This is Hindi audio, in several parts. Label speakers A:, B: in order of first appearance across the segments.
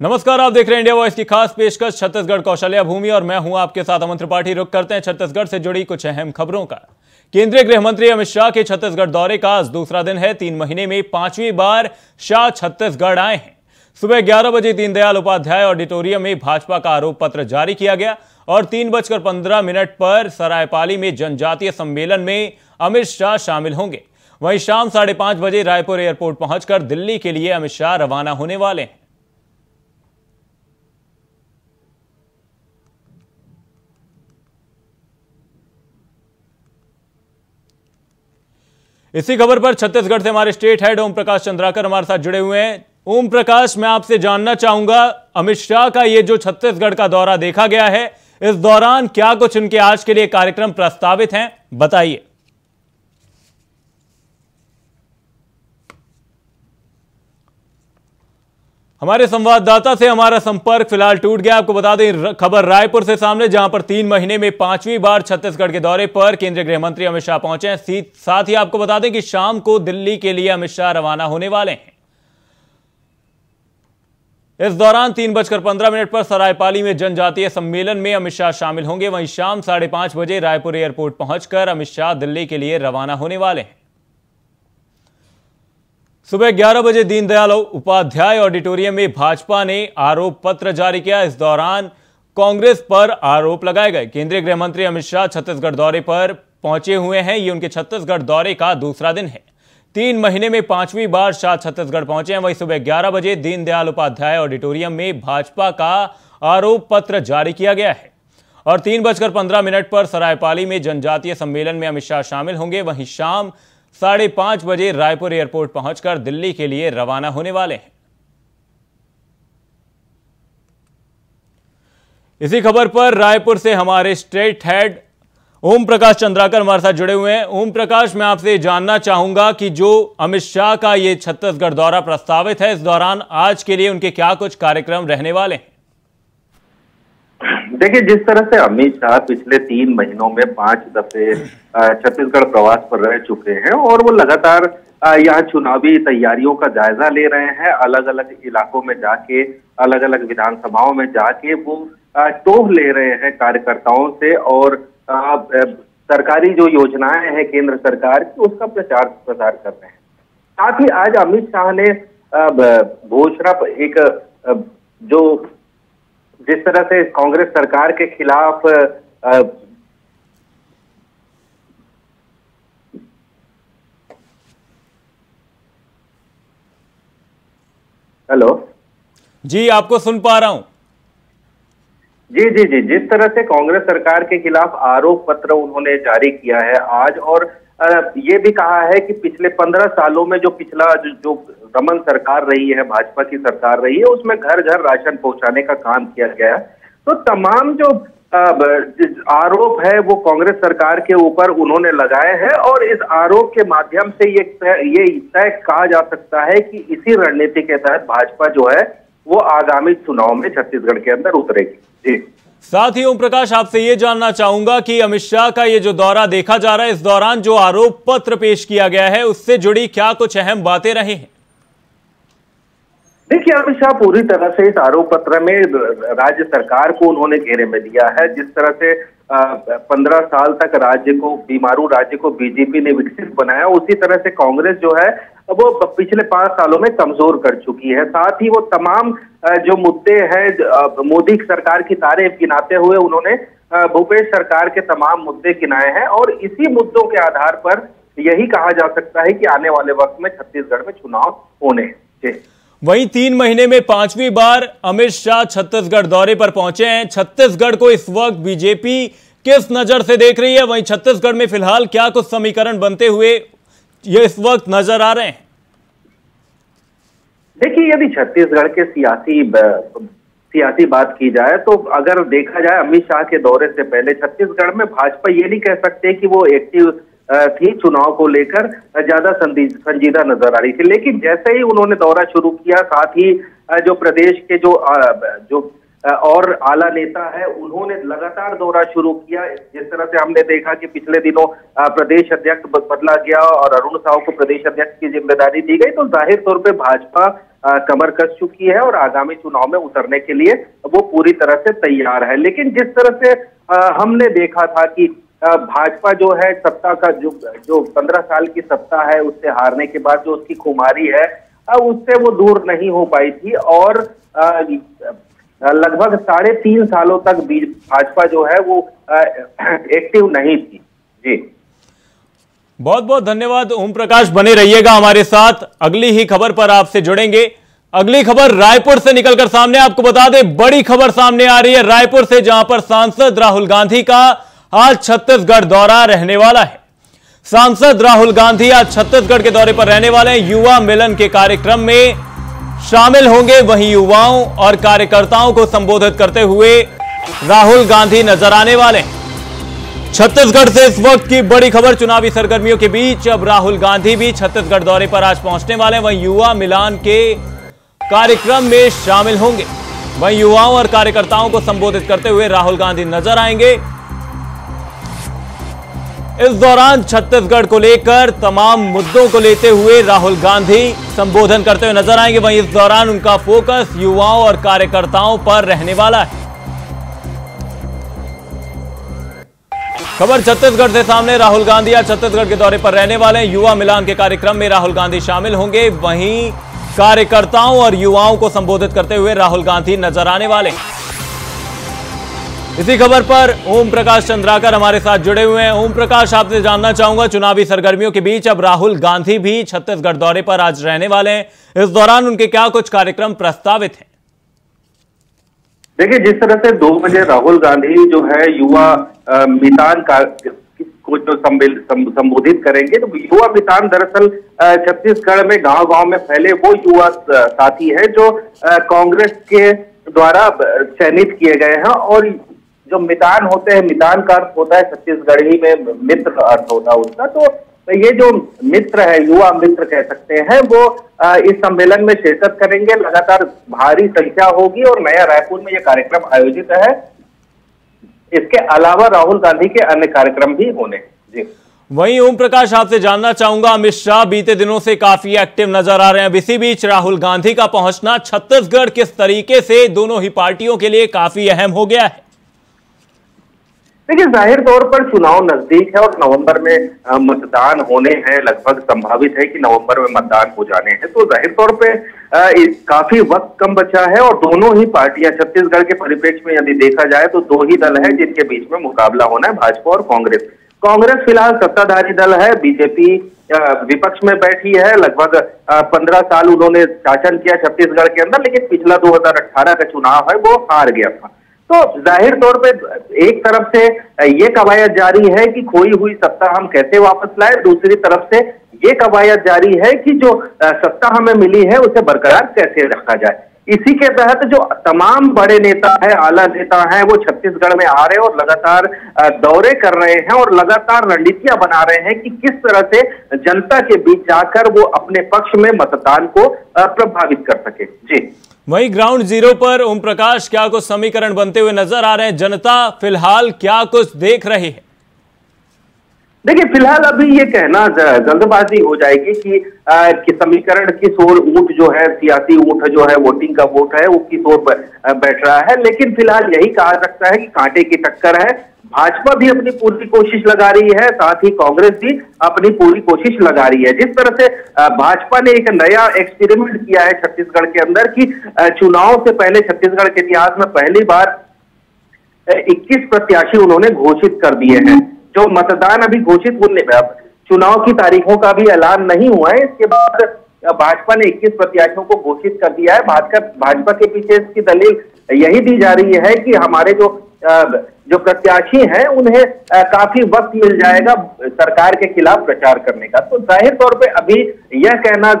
A: नमस्कार, आप देख रहे हैं इंडिया वॉइस की खास पेशकश छत्तीसगढ़ कौशल्या भूमि और मैं हूं आपके साथ अमन त्रिपाठी। रुक करते हैं छत्तीसगढ़ से जुड़ी कुछ अहम खबरों का। केंद्रीय गृह मंत्री अमित शाह के छत्तीसगढ़ दौरे का आज दूसरा दिन है। 3 महीने में 5वीं बार शाह छत्तीसगढ़ आए हैं। सुबह 11 बजे दीनदयाल उपाध्याय ऑडिटोरियम में भाजपा का आरोप पत्र जारी किया गया और 3:15 पर सरायपाली में जनजातीय सम्मेलन में अमित शाह शामिल होंगे। वहीं शाम 5:30 बजे रायपुर एयरपोर्ट पहुंचकर दिल्ली के लिए अमित शाह रवाना होने वाले हैं। इसी खबर पर छत्तीसगढ़ से हमारे स्टेट हेड ओम प्रकाश चंद्राकर हमारे साथ जुड़े हुए हैं। ओम प्रकाश, मैं आपसे जानना चाहूंगा, अमित शाह का ये जो छत्तीसगढ़ का दौरा देखा गया है, इस दौरान क्या कुछ उनके आज के लिए कार्यक्रम प्रस्तावित हैं, बताइए। हमारे संवाददाता से हमारा संपर्क फिलहाल टूट गया। आपको बता दें, खबर रायपुर से सामने, जहां पर 3 महीने में 5वीं बार छत्तीसगढ़ के दौरे पर केंद्रीय गृह मंत्री अमित शाह पहुंचे हैं। साथ ही आपको बता दें कि शाम को दिल्ली के लिए अमित शाह रवाना होने वाले हैं। इस दौरान 3:15 पर सरायपाली में जनजातीय सम्मेलन में अमित शाह शामिल होंगे। वहीं शाम 5:30 बजे रायपुर एयरपोर्ट पहुंचकर अमित शाह दिल्ली के लिए रवाना होने वाले हैं। सुबह 11 बजे दीनदयाल उपाध्याय ऑडिटोरियम में भाजपा ने आरोप पत्र जारी किया। इस दौरान कांग्रेस पर आरोप लगाए गए। केंद्रीय गृह मंत्री अमित शाह छत्तीसगढ़ दौरे पर पहुंचे हुए हैं। ये उनके छत्तीसगढ़ दौरे का दूसरा दिन है। 3 महीने में 5वीं बार शाह छत्तीसगढ़ पहुंचे हैं। वहीं सुबह 11 बजे दीनदयाल उपाध्याय ऑडिटोरियम में भाजपा का आरोप पत्र जारी किया गया है और 3:15 पर सरायपाली में जनजातीय सम्मेलन में अमित शाह शामिल होंगे। वहीं शाम 5:30 बजे रायपुर एयरपोर्ट पहुंचकर दिल्ली के लिए रवाना होने वाले हैं। इसी खबर पर रायपुर से हमारे स्टेट हेड ओम प्रकाश चंद्राकर हमारे साथ जुड़े हुए हैं। ओम प्रकाश, मैं आपसे जानना चाहूंगा कि जो अमित शाह का ये छत्तीसगढ़ दौरा प्रस्तावित है, इस दौरान आज के लिए उनके क्या कुछ कार्यक्रम रहने वाले हैं?
B: देखिए, जिस तरह से अमित शाह पिछले 3 महीनों में 5 दफे छत्तीसगढ़ प्रवास पर रह चुके हैं और वो लगातार यहाँ चुनावी तैयारियों का जायजा ले रहे हैं। अलग अलग इलाकों में जाके, अलग अलग विधानसभाओं में जाके वो टोह ले रहे हैं कार्यकर्ताओं से और सरकारी जो योजनाएं हैं केंद्र सरकार की, उसका प्रचार प्रसार कर रहे हैं। साथ ही आज अमित शाह ने घोषणा एक जो जिस तरह से कांग्रेस सरकार के खिलाफ हेलो
A: जी, आपको सुन पा रहा हूं।
B: जी, जिस तरह से कांग्रेस सरकार के खिलाफ आरोप पत्र उन्होंने जारी किया है आज, और ये भी कहा है कि पिछले 15 सालों में जो पिछला जो रमन सरकार रही है, भाजपा की सरकार रही है, उसमें घर घर राशन पहुंचाने का काम किया गया। तो तमाम जो आरोप है वो कांग्रेस सरकार के ऊपर उन्होंने लगाए हैं और इस आरोप के माध्यम से ये तय कहा जा सकता है कि इसी रणनीति के तहत भाजपा जो है वो आगामी चुनाव में छत्तीसगढ़ के अंदर उतरेगी। जी,
A: साथ ही ओम प्रकाश, आपसे ये जानना चाहूंगा कि अमित शाह का ये जो दौरा देखा जा रहा है, इस दौरान जो आरोप पत्र पेश किया गया है, उससे जुड़ी क्या कुछ अहम बातें रही हैं?
B: देखिए, अमित शाह पूरी तरह से इस आरोप पत्र में राज्य सरकार को उन्होंने घेरे में लिया है। जिस तरह से 15 साल तक बीमारू राज्य को बीजेपी ने विकसित बनाया, उसी तरह से कांग्रेस जो है वो पिछले 5 सालों में कमजोर कर चुकी है। साथ ही वो तमाम जो मुद्दे हैं, मोदी सरकार की तारीफ गिनाते हुए उन्होंने भूपेश सरकार के तमाम मुद्दे गिनाए हैं और इसी मुद्दों के आधार पर यही कहा जा सकता है कि आने वाले वक्त में छत्तीसगढ़ में चुनाव होने हैं।
A: वहीं 3 महीने में 5वीं बार अमित शाह छत्तीसगढ़ दौरे पर पहुंचे हैं। छत्तीसगढ़ को इस वक्त बीजेपी किस नजर से देख रही है? वहीं छत्तीसगढ़ में फिलहाल क्या कुछ समीकरण बनते हुए ये इस वक्त नजर आ रहे हैं?
B: देखिए, यदि छत्तीसगढ़ के सियासी बात की जाए तो अगर देखा जाए अमित शाह के दौरे से पहले छत्तीसगढ़ में भाजपा ये नहीं कह सकते कि वो एक्टिव थी चुनाव को लेकर, ज्यादा संजीदा नजर आ रही थी। लेकिन जैसे ही उन्होंने दौरा शुरू किया, साथ ही जो प्रदेश के जो और आला नेता है उन्होंने लगातार दौरा शुरू किया। जिस तरह से हमने देखा कि पिछले दिनों प्रदेश अध्यक्ष बदला गया और अरुण साव को प्रदेश अध्यक्ष की जिम्मेदारी दी गई, तो जाहिर तौर पे भाजपा कमर कस चुकी है और आगामी चुनाव में उतरने के लिए वो पूरी तरह से तैयार है। लेकिन जिस तरह से हमने देखा था कि भाजपा जो है सत्ता का जो 15 साल की सत्ता है उससे हारने के बाद जो उसकी खुमारी है उससे वो दूर नहीं हो पाई थी और लगभग 3.5 सालों तक भाजपा जो है वो एक्टिव नहीं थी। जी
A: बहुत बहुत धन्यवाद ओम प्रकाश, बने रहिएगा हमारे साथ। अगली ही खबर पर आपसे जुड़ेंगे। अगली खबर रायपुर से निकलकर सामने, आपको बता दें बड़ी खबर सामने आ रही है रायपुर से, जहां पर सांसद राहुल गांधी का आज छत्तीसगढ़ दौरा रहने वाला है। सांसद राहुल गांधी आज छत्तीसगढ़ के दौरे पर रहने वाले हैं। युवा मिलन के कार्यक्रम में शामिल होंगे। वहीं युवाओं और कार्यकर्ताओं को संबोधित करते हुए राहुल गांधी नजर आने वाले हैं। छत्तीसगढ़ से इस वक्त की बड़ी खबर, चुनावी सरगर्मियों के बीच अब राहुल गांधी भी छत्तीसगढ़ दौरे पर आज पहुंचने वाले हैं। वहीं युवा मिलन के कार्यक्रम में शामिल होंगे। वहीं युवाओं और कार्यकर्ताओं को संबोधित करते हुए राहुल गांधी नजर आएंगे। इस दौरान छत्तीसगढ़ को लेकर तमाम मुद्दों को लेते हुए राहुल गांधी संबोधन करते हुए नजर आएंगे। वहीं इस दौरान उनका फोकस युवाओं और कार्यकर्ताओं पर रहने वाला है। खबर छत्तीसगढ़ से सामने, राहुल गांधी आज छत्तीसगढ़ के दौरे पर रहने वाले हैं। युवा मिलन के कार्यक्रम में राहुल गांधी शामिल होंगे। वहीं कार्यकर्ताओं और युवाओं को संबोधित करते हुए राहुल गांधी नजर आने वाले हैं। इसी खबर पर ओम प्रकाश चंद्राकर हमारे साथ जुड़े हुए हैं। ओम प्रकाश, आपसे जानना चाहूंगा, चुनावी सरगर्मियों के बीच अब राहुल गांधी भी छत्तीसगढ़ दौरे पर आज रहने वाले हैं। इस दौरान उनके क्या कुछ कार्यक्रम प्रस्तावित हैं?
B: देखिए, जिस तरह से 2 बजे राहुल गांधी जो है युवा मितान को जो संबोधित करेंगे, तो युवा मितान दरअसल छत्तीसगढ़ में गांव-गांव में फैले वो युवा साथी है जो कांग्रेस के द्वारा चयनित किए गए हैं। और जो मितान होते हैं, मितान का अर्थ होता है छत्तीसगढ़ी में मित्र अर्थ होता है उसका। तो ये जो मित्र है, युवा मित्र कह सकते हैं, वो इस सम्मेलन में शिरकत करेंगे। लगातार भारी संख्या होगी और नया रायपुर में ये कार्यक्रम आयोजित है। इसके अलावा राहुल गांधी के अन्य कार्यक्रम भी होने। जी
A: वहीं ओम प्रकाश, आपसे जानना चाहूंगा, अमित शाह बीते दिनों से काफी एक्टिव नजर आ रहे हैं। इसी बीच राहुल गांधी का पहुंचना छत्तीसगढ़ किस तरीके से दोनों ही पार्टियों के लिए काफी अहम हो गया है?
B: देखिए, जाहिर तौर पर चुनाव नजदीक है और नवंबर में मतदान होने हैं। लगभग संभावित है कि नवंबर में मतदान हो जाने हैं। तो जाहिर तौर पे काफी वक्त कम बचा है और दोनों ही पार्टियां, छत्तीसगढ़ के परिप्रेक्ष्य में यदि देखा जाए तो 2 ही दल है जिनके बीच में मुकाबला होना है, भाजपा और कांग्रेस। कांग्रेस फिलहाल सत्ताधारी दल है, बीजेपी विपक्ष में बैठी है। लगभग 15 साल उन्होंने शासन किया छत्तीसगढ़ के अंदर, लेकिन पिछला 2018 का चुनाव है वो हार गया था। तो जाहिर तौर पे एक तरफ से ये कवायद जारी है कि खोई हुई सत्ता हम कैसे वापस लाए, दूसरी तरफ से ये कवायद जारी है कि जो सत्ता हमें मिली है उसे बरकरार कैसे रखा जाए। इसी के तहत जो तमाम बड़े नेता है, आला नेता हैं, वो छत्तीसगढ़ में आ रहे हैं और लगातार दौरे कर रहे हैं और लगातार रणनीतियां बना रहे हैं कि किस तरह से जनता के बीच जाकर वो अपने पक्ष में मतदान को प्रभावित कर सके। जी
A: वहीं ग्राउंड जीरो पर ओम प्रकाश, क्या कुछ समीकरण बनते हुए नजर आ रहे हैं? जनता फिलहाल क्या कुछ देख रही है?
B: देखिए, फिलहाल अभी ये कहना जल्दबाजी हो जाएगी कि समीकरण किस ओर ऊंट जो है, सियासी ऊंट जो है, वोटिंग का वोट है, वो किस ओर बैठ रहा है। लेकिन फिलहाल यही कहा सकता है कि कांटे की टक्कर है। भाजपा भी अपनी पूरी कोशिश लगा रही है, साथ ही कांग्रेस भी अपनी पूरी कोशिश लगा रही है। जिस तरह से भाजपा ने एक नया एक्सपेरिमेंट किया है छत्तीसगढ़ के अंदर कि चुनाव से पहले छत्तीसगढ़ के इतिहास में पहली बार 21 प्रत्याशी उन्होंने घोषित कर दिए हैं। जो मतदान अभी घोषित होने, चुनाव की तारीखों का भी ऐलान नहीं हुआ है। इसके बाद भाजपा ने 21 प्रत्याशियों को घोषित कर दिया है। भाजपा के पीछे इसकी दलील यही दी जा रही है कि हमारे जो प्रत्याशी हैं उन्हें काफी वक्त मिल जाएगा सरकार के खिलाफ प्रचार करने का। तो जाहिर तौर पे अभी यह कहना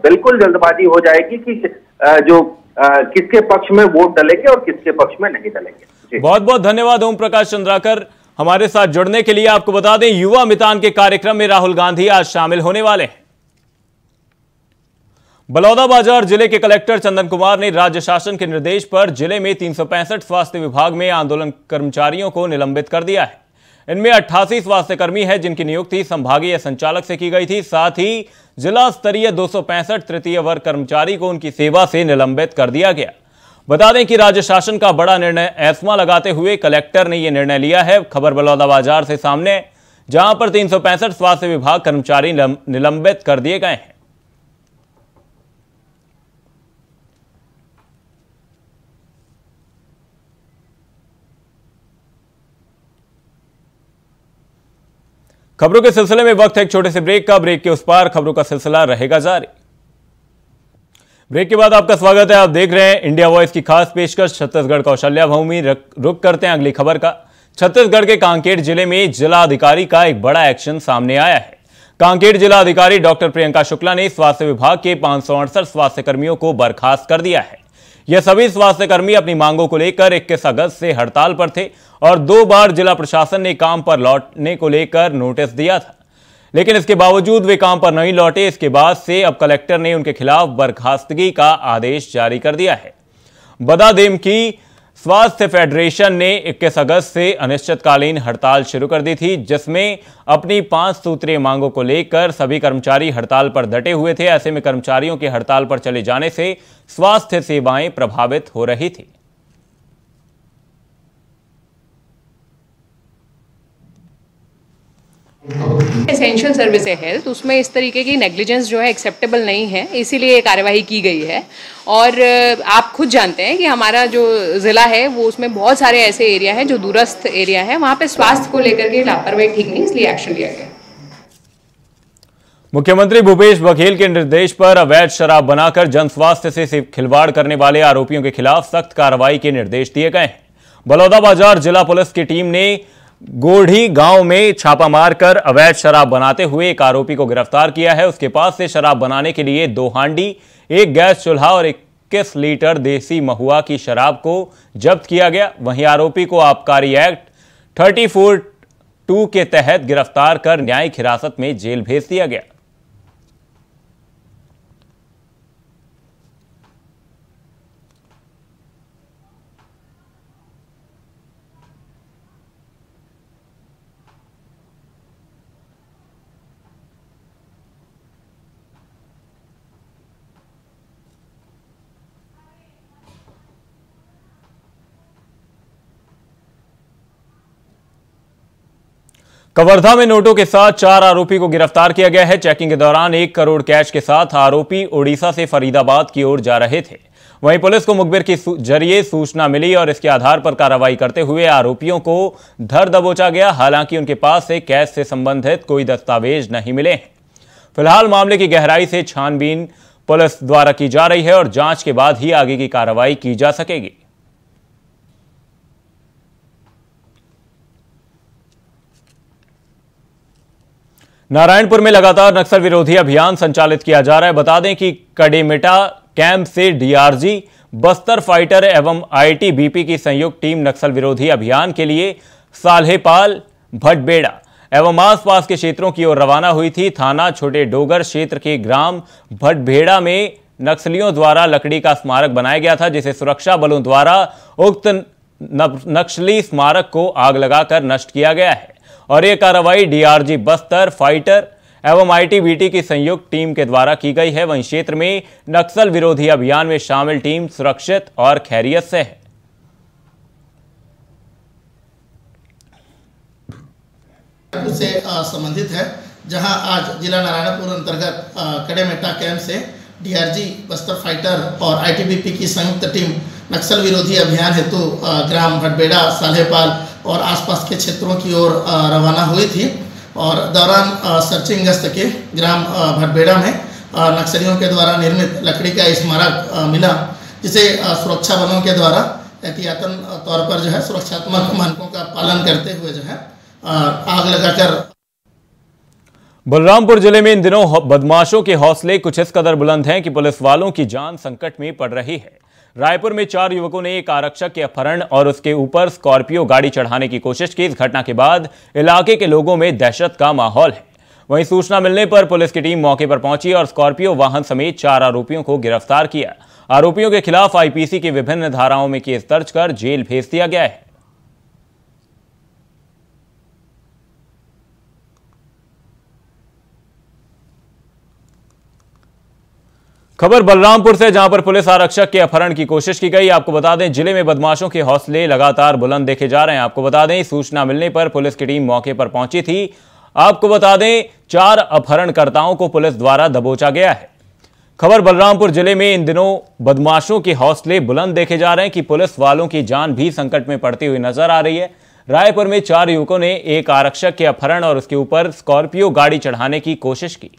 B: बिल्कुल जल्दबाजी हो जाएगी कि किसके पक्ष में वोट डलेंगे और किसके पक्ष में नहीं डलेंगे।
A: बहुत बहुत धन्यवाद ओम प्रकाश चंद्राकर हमारे साथ जुड़ने के लिए। आपको बता दें, युवा मितान के कार्यक्रम में राहुल गांधी आज शामिल होने वाले हैं। बलौदाबाजार जिले के कलेक्टर चंदन कुमार ने राज्य शासन के निर्देश पर जिले में 365 स्वास्थ्य विभाग में आंदोलन कर्मचारियों को निलंबित कर दिया है। इनमें 88 स्वास्थ्यकर्मी है जिनकी नियुक्ति संभागीय संचालक से की गई थी। साथ ही जिला स्तरीय 265 तृतीय वर्ग कर्मचारी को उनकी सेवा से निलंबित कर दिया गया। बता दें कि राज्य शासन का बड़ा निर्णय एस्मा लगाते हुए कलेक्टर ने यह निर्णय लिया है। खबर बलौदाबाजार से सामने, जहां पर 365 स्वास्थ्य विभाग कर्मचारी निलंबित कर दिए गए हैं। खबरों के सिलसिले में वक्त है एक छोटे से ब्रेक का। ब्रेक के उस पार खबरों का सिलसिला रहेगा जारी। ब्रेक के बाद आपका स्वागत है। आप देख रहे हैं इंडिया वॉइस की खास पेशकश छत्तीसगढ़ कौशल्या भूमि। रुक करते हैं अगली खबर का। छत्तीसगढ़ के कांकेर जिले में जिला अधिकारी का एक बड़ा एक्शन सामने आया है। कांकेर जिला अधिकारी डॉक्टर प्रियंका शुक्ला ने स्वास्थ्य विभाग के 568 स्वास्थ्य कर्मियों को बर्खास्त कर दिया है। यह सभी स्वास्थ्यकर्मी अपनी मांगों को लेकर 21 अगस्त से हड़ताल पर थे और 2 बार जिला प्रशासन ने काम पर लौटने को लेकर नोटिस दिया था, लेकिन इसके बावजूद वे काम पर नहीं लौटे। इसके बाद से अब कलेक्टर ने उनके खिलाफ बर्खास्तगी का आदेश जारी कर दिया है। बता दें कि स्वास्थ्य फेडरेशन ने 21 अगस्त से अनिश्चितकालीन हड़ताल शुरू कर दी थी, जिसमें अपनी 5 सूत्रीय मांगों को लेकर सभी कर्मचारी हड़ताल पर डटे हुए थे। ऐसे में कर्मचारियों के हड़ताल पर चले जाने से स्वास्थ्य सेवाएं प्रभावित हो रही थी।
C: एसेंशियल सर्विस है हेल्थ, उसमें इस तरीके की नेग्लिजेंस जो है एक्सेप्टेबल नहीं है, इसीलिए ये कार्यवाही की गई है। और आप खुद जानते हैं कि हमारा जो ज़िला है वो उसमें बहुत सारे ऐसे एरिया हैं जो दूरस्थ एरिया है, वहाँ पे स्वास्थ्य को लेकर के लापरवाही ठीक नहीं, इसलिए एक्शन लिया गया।
A: मुख्यमंत्री भूपेश बघेल के निर्देश पर अवैध शराब बनाकर जन स्वास्थ्य से खिलवाड़ करने वाले आरोपियों के खिलाफ सख्त कार्रवाई के निर्देश दिए गए हैं। बलौदाबाजार जिला पुलिस की टीम ने गोढ़ी गांव में छापा मारकर अवैध शराब बनाते हुए एक आरोपी को गिरफ्तार किया है। उसके पास से शराब बनाने के लिए 2 हांडी, 1 गैस चूल्हा और 21 लीटर देसी महुआ की शराब को जब्त किया गया। वहीं आरोपी को आबकारी एक्ट 34(2) के तहत गिरफ्तार कर न्यायिक हिरासत में जेल भेज दिया गया। कवर्धा में नोटों के साथ 4 आरोपी को गिरफ्तार किया गया है। चेकिंग के दौरान 1 करोड़ कैश के साथ आरोपी ओडिशा से फरीदाबाद की ओर जा रहे थे। वहीं पुलिस को मुखबिर के जरिए सूचना मिली और इसके आधार पर कार्रवाई करते हुए आरोपियों को धर दबोचा गया। हालांकि उनके पास से कैश से संबंधित कोई दस्तावेज नहीं मिले हैं। फिलहाल मामले की गहराई से छानबीन पुलिस द्वारा की जा रही है और जांच के बाद ही आगे की कार्रवाई की जा सकेगी। नारायणपुर में लगातार नक्सल विरोधी अभियान संचालित किया जा रहा है। बता दें कि कडेमेटा कैंप से डीआरजी, बस्तर फाइटर एवं आईटीबीपी की संयुक्त टीम नक्सल विरोधी अभियान के लिए साल्हेपाल, भटबेड़ा एवं आसपास के क्षेत्रों की ओर रवाना हुई थी। थाना छोटे डोगर क्षेत्र के ग्राम भटबेड़ा में नक्सलियों द्वारा लकड़ी का स्मारक बनाया गया था, जिसे सुरक्षा बलों द्वारा उक्त नक्सली स्मारक को आग लगाकर नष्ट किया गया है। और यह कार्रवाई डीआरजी बस्तर फाइटर एवं आईटीबीटी की संयुक्त टीम के द्वारा की गई है। वहीं क्षेत्र में नक्सल विरोधी अभियान में शामिल टीम सुरक्षित और खैरियत से है।
D: से संबंधित है, जहां आज जिला नारायणपुर अंतर्गत कडेमेटा कैंप से डीआरजी, बस्तर फाइटर और आईटीबीपी की संयुक्त टीम नक्सल विरोधी अभियान हेतु ग्राम भटबेड़ा, साल्हेपाल और आसपास के क्षेत्रों की ओर रवाना हुई थी। और दौरान सर्चिंग गश्त के ग्राम भटबेड़ा में नक्सलियों के द्वारा निर्मित लकड़ी का स्मारक मिला, जिसे सुरक्षा बलों के द्वारा एहतियातन तौर पर जो है सुरक्षात्मक मानकों का पालन करते हुए जो है आग लगाकर।
A: बलरामपुर जिले में इन दिनों बदमाशों के हौसले कुछ इस कदर बुलंद हैं कि पुलिस वालों की जान संकट में पड़ रही है। रायपुर में 4 युवकों ने एक आरक्षक के अपहरण और उसके ऊपर स्कॉर्पियो गाड़ी चढ़ाने की कोशिश की। इस घटना के बाद इलाके के लोगों में दहशत का माहौल है। वहीं सूचना मिलने पर पुलिस की टीम मौके पर पहुंची और स्कॉर्पियो वाहन समेत 4 आरोपियों को गिरफ्तार किया। आरोपियों के खिलाफ आईपीसी की विभिन्न धाराओं में केस दर्ज कर जेल भेज दिया गया है। खबर बलरामपुर से, जहां पर पुलिस आरक्षक के अपहरण की कोशिश की गई। आपको बता दें, जिले में बदमाशों के हौसले लगातार बुलंद देखे जा रहे हैं। आपको बता दें, सूचना मिलने पर पुलिस की टीम मौके पर पहुंची थी। आपको बता दें, 4 अपहरणकर्ताओं को पुलिस द्वारा दबोचा गया है। खबर बलरामपुर जिले में इन दिनों बदमाशों के हौसले बुलंद देखे जा रहे हैं कि पुलिस वालों की जान भी संकट में पड़ती हुई नजर आ रही है। रायपुर में 4 युवकों ने एक आरक्षक के अपहरण और उसके ऊपर स्कॉर्पियो गाड़ी चढ़ाने की कोशिश की।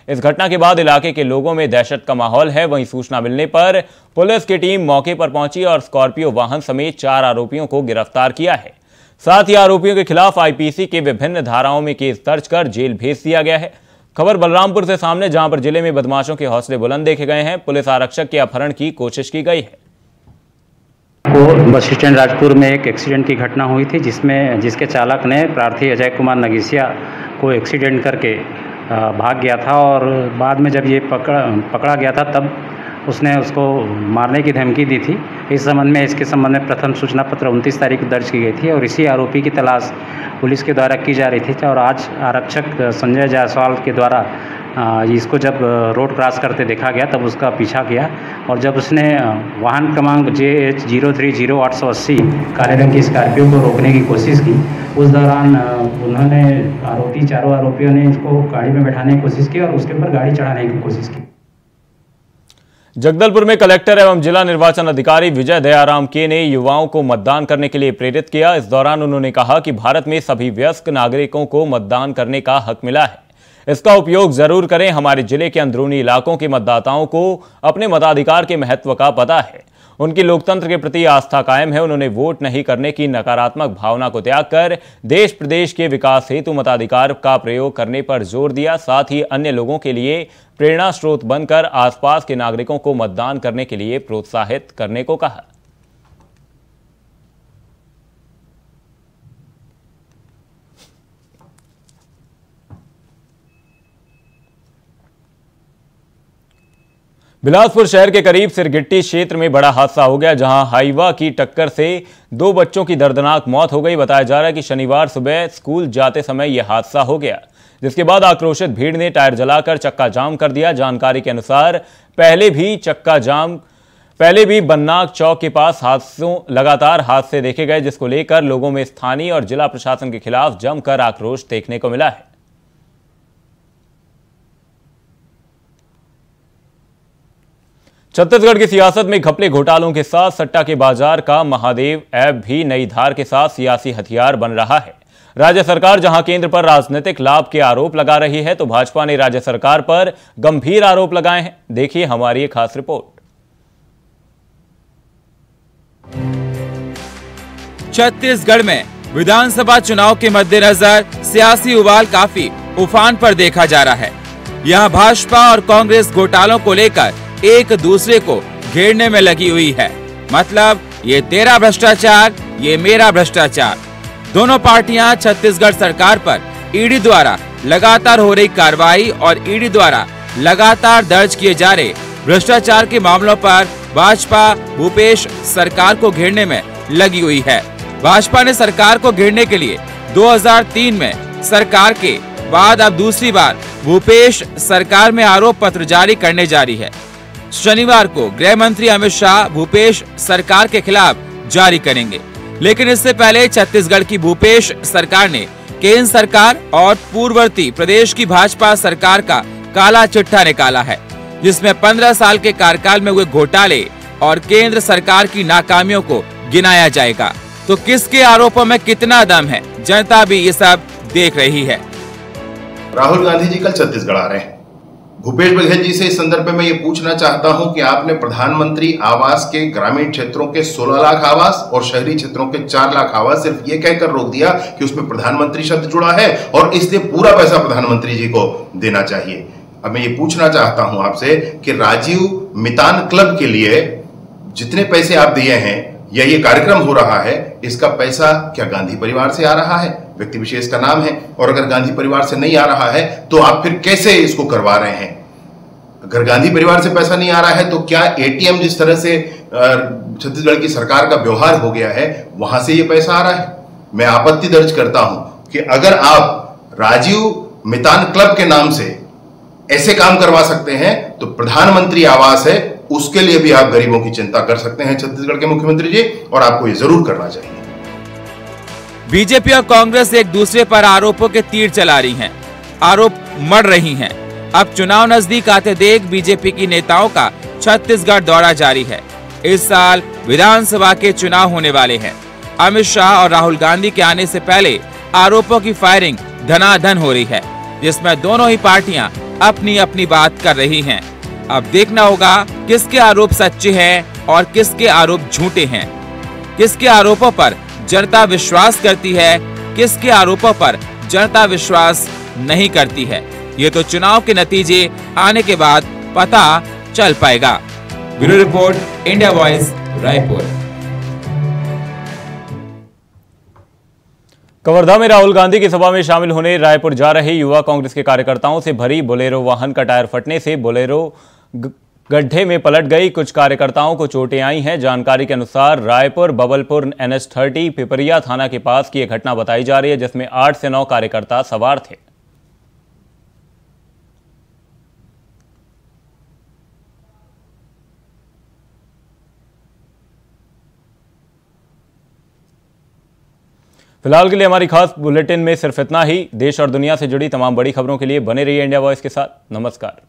A: इस घटना के बाद इलाके के लोगों में दहशत का माहौल है। वहीं सूचना मिलने पर पुलिस की टीम मौके पर पहुंची और स्कॉर्पियो वाहन समेत 4 आरोपियों को गिरफ्तार किया है। साथ ही आरोपियों के खिलाफ आईपीसी के विभिन्न धाराओं में केस दर्ज कर जेल भेज दिया गया है। खबर बलरामपुर से सामने, जहां पर जिले में बदमाशों के हौसले बुलंद देखे गए हैं। पुलिस आरक्षक के अपहरण की कोशिश की गई है।
E: बस स्टैंड राजपुर में एक एक्सीडेंट की घटना हुई थी, जिसके चालक ने प्रार्थी अजय कुमार नगीसिया को एक्सीडेंट करके भाग गया था और बाद में जब ये पकड़ा गया था तब उसने उसको मारने की धमकी दी थी। इसके संबंध में प्रथम सूचना पत्र 29 तारीख को दर्ज की गई थी और इसी आरोपी की तलाश पुलिस के द्वारा की जा रही थी। और आज आरक्षक संजय जायसवाल के द्वारा इसको जब रोड क्रॉस करते देखा गया तब उसका पीछा किया और जब उसने वाहन क्रमांक JH030-880 काले रंग की स्कॉर्पियो को रोकने की कोशिश की, उस दौरान उन्होंने चारों आरोपियों ने इसको गाड़ी में बैठाने की कोशिश की और उसके ऊपर गाड़ी चढ़ाने की कोशिश की।
A: जगदलपुर में कलेक्टर एवं जिला निर्वाचन अधिकारी विजय दयाराम के ने युवाओं को मतदान करने के लिए प्रेरित किया। इस दौरान उन्होंने कहा कि भारत में सभी वयस्क नागरिकों को मतदान करने का हक मिला है, इसका उपयोग जरूर करें। हमारे जिले के अंदरूनी इलाकों के मतदाताओं को अपने मताधिकार के महत्व का पता है, उनकी लोकतंत्र के प्रति आस्था कायम है। उन्होंने वोट नहीं करने की नकारात्मक भावना को त्याग कर देश प्रदेश के विकास हेतु मताधिकार का प्रयोग करने पर जोर दिया। साथ ही अन्य लोगों के लिए प्रेरणा स्रोत बनकर आसपास के नागरिकों को मतदान करने के लिए प्रोत्साहित करने को कहा। बिलासपुर शहर के करीब सिरगिट्टी क्षेत्र में बड़ा हादसा हो गया, जहां हाईवा की टक्कर से 2 बच्चों की दर्दनाक मौत हो गई। बताया जा रहा है कि शनिवार सुबह स्कूल जाते समय यह हादसा हो गया, जिसके बाद आक्रोशित भीड़ ने टायर जलाकर चक्का जाम कर दिया। जानकारी के अनुसार पहले भी बन्नाक चौक के पास लगातार हादसे देखे गए, जिसको लेकर लोगों में स्थानीय और जिला प्रशासन के खिलाफ जमकर आक्रोश देखने को मिला है। छत्तीसगढ़ की सियासत में घपले घोटालों के साथ सट्टा के बाजार का महादेव ऐप भी नई धार के साथ सियासी हथियार बन रहा है। राज्य सरकार जहां केंद्र पर राजनीतिक लाभ के आरोप लगा रही है, तो भाजपा ने राज्य सरकार पर गंभीर आरोप लगाए हैं। देखिए हमारी एक खास रिपोर्ट।
F: छत्तीसगढ़ में विधानसभा चुनाव के मद्देनजर सियासी उबाल काफी उफान पर देखा जा रहा है। यहां भाजपा और कांग्रेस घोटालों को लेकर एक दूसरे को घेरने में लगी हुई है। मतलब ये तेरा भ्रष्टाचार, ये मेरा भ्रष्टाचार। दोनों पार्टियां छत्तीसगढ़ सरकार पर ईडी द्वारा लगातार हो रही कार्रवाई और ईडी द्वारा लगातार दर्ज किए जा रहे भ्रष्टाचार के मामलों पर भाजपा भूपेश सरकार को घेरने में लगी हुई है। भाजपा ने सरकार को घेरने के लिए 2003 में सरकार के बाद अब दूसरी बार भूपेश सरकार में आरोप पत्र जारी करने जा रही है। शनिवार को गृह मंत्री अमित शाह भूपेश सरकार के खिलाफ जारी करेंगे, लेकिन इससे पहले छत्तीसगढ़ की भूपेश सरकार ने केंद्र सरकार और पूर्ववर्ती प्रदेश की भाजपा सरकार का काला चिट्ठा निकाला है, जिसमें 15 साल के कार्यकाल में हुए घोटाले और केंद्र सरकार की नाकामियों को गिनाया जाएगा। तो किसके आरोपों में कितना दम है, जनता भी ये सब देख रही है।
G: राहुल गांधी जी कल छत्तीसगढ़ आ रहे हैं। भूपेश बघेल जी से इस संदर्भ में मैं ये पूछना चाहता हूं कि आपने प्रधानमंत्री आवास के ग्रामीण क्षेत्रों के 16 लाख आवास और शहरी क्षेत्रों के 4 लाख आवास सिर्फ ये कहकर रोक दिया कि उसमें प्रधानमंत्री शब्द जुड़ा है और इसलिए पूरा पैसा प्रधानमंत्री जी को देना चाहिए। अब मैं ये पूछना चाहता हूं आपसे कि राजीव मितान क्लब के लिए जितने पैसे आप दिए हैं या ये कार्यक्रम हो रहा है, इसका पैसा क्या गांधी परिवार से आ रहा है? व्यक्ति विशेष का नाम है, और अगर गांधी परिवार से नहीं आ रहा है तो आप फिर कैसे इसको करवा रहे हैं? अगर गांधी परिवार से पैसा नहीं आ रहा है तो क्या एटीएम जिस तरह से छत्तीसगढ़ की सरकार का व्यवहार हो गया है वहां से ये पैसा आ रहा है? मैं आपत्ति दर्ज करता हूं कि अगर आप राजीव मितान क्लब के नाम से ऐसे काम करवा सकते हैं तो प्रधानमंत्री आवास है, उसके लिए भी आप गरीबों की चिंता कर सकते हैं छत्तीसगढ़ के मुख्यमंत्री जी, और आपको ये जरूर करना चाहिए।
F: बीजेपी और कांग्रेस एक दूसरे पर आरोपों के तीर चला रही हैं, आरोप मढ़ रही हैं। अब चुनाव नजदीक आते देख बीजेपी की नेताओं का छत्तीसगढ़ दौरा जारी है। इस साल विधानसभा के चुनाव होने वाले हैं। अमित शाह और राहुल गांधी के आने से पहले आरोपों की फायरिंग धनाधन हो रही है, जिसमें दोनों ही पार्टियां अपनी अपनी बात कर रही हैं। अब देखना होगा किसके आरोप सच्चे हैं और किसके आरोप झूठे हैं, किसके आरोपों पर जनता विश्वास करती है, किसके आरोपों पर जनता विश्वास नहीं करती है। ये तो चुनाव के नतीजे आने के बाद पता चल पाएगा। Bureau report, India voice, Raipur.
A: Kawardha में राहुल गांधी की सभा में शामिल होने रायपुर जा रहे युवा कांग्रेस के कार्यकर्ताओं से भरी बोलेरो वाहन का टायर फटने से बोलेरो गड्ढे में पलट गई। कुछ कार्यकर्ताओं को चोटें आई हैं। जानकारी के अनुसार रायपुर बबलपुर NH30 पिपरिया थाना के पास की यह घटना बताई जा रही है, जिसमें 8 से 9 कार्यकर्ता सवार थे। फिलहाल के लिए हमारी खास बुलेटिन में सिर्फ इतना ही। देश और दुनिया से जुड़ी तमाम बड़ी खबरों के लिए बने रहिए इंडिया वॉइस के साथ। नमस्कार।